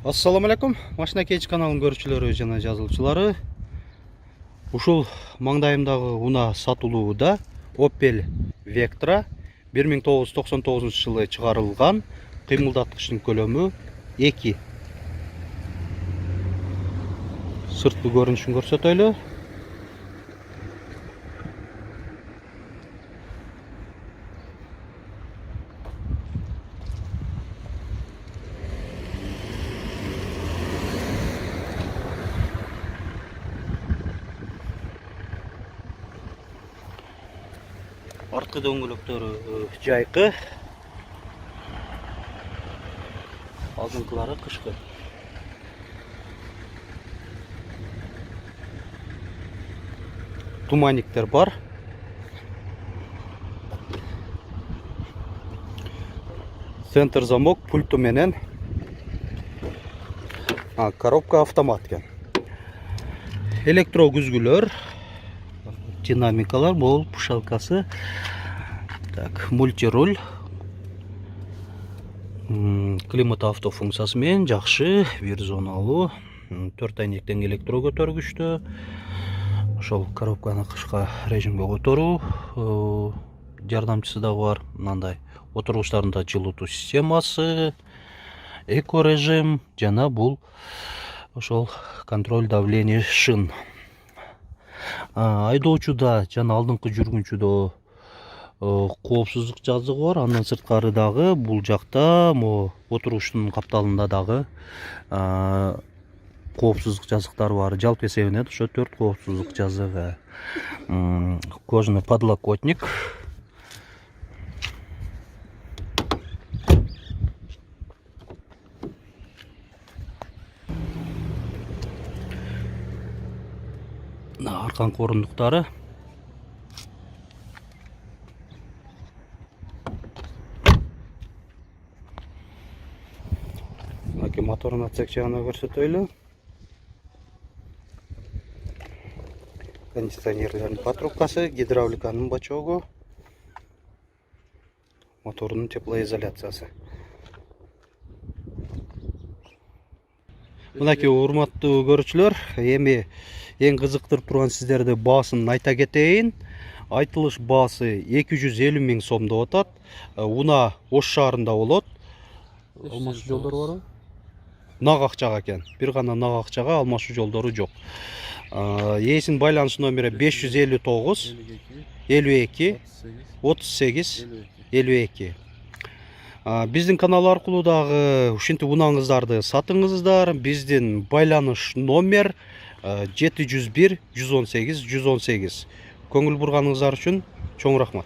Ассаламу алейкум, Машина Кейч каналының көрүүчүлөрү жана жазылуучулары. Ушул маңдайымдагы уна сатылууда Opel Vectra 1999 жылы чыгарылган, кыймылдаткычтын көлөмү 2. Сырткы көрүнүшүн көрсөтөлү. Арткы дөңгөлөктөрү жайкы, алдыңкылары кышкы. Туманниктер бар. Центр замок пульту менен. Коробка автомат экен. Электро күзгүлөр, динамикалар, бол пушалкасы. Так, мультируль. Климат авто функциясы менен жакшы, бир зоналуу. 4 айнектен электро көтөргүчтү. Ошол коробканы кышка режимге которуу жардамчысы да бар. Мындай отургучтарында жылытуу системасы, эко режим жана бул ошол контроль давления шин. Айдоочуда жана алдыңкы жүргүнчүдө коопсуздук жазыгы бар. Андан сырткары дагы бул жакта отургучтун капталында дагы коопсуздук жазыктары бар. Жалпы эсебинен ошо 4 коопсуздук жазыгы. Кожаный подлокотник. Арканкы орундуктары. Моторун отсек жагына көрсөтөлү. Кондиционерлердин патрубкасы, гидравликанын бачогу, моторунун теплоизоляциясы. Мынакей урматтуу көрүүчүлөр, эми эң кызыктырып турган сиздерди баасын айта кетейин. Айтылыш баасы 250 000 сомдоп атат. Уна Ош шаарында болот. Алмашуу жолдору барбы? Нак акчага экен. Бир гана нак акчага, алмашуу жолдору жок. Ээсинин байланыш номери 559 52 38 52. Биздин канал аркылуу дагы ушинтип унаңыздарды сатыңыздар. Биздин байланыш номер 701 118 118. Көңүл бурганыңыздар үчүн чоң рахмат.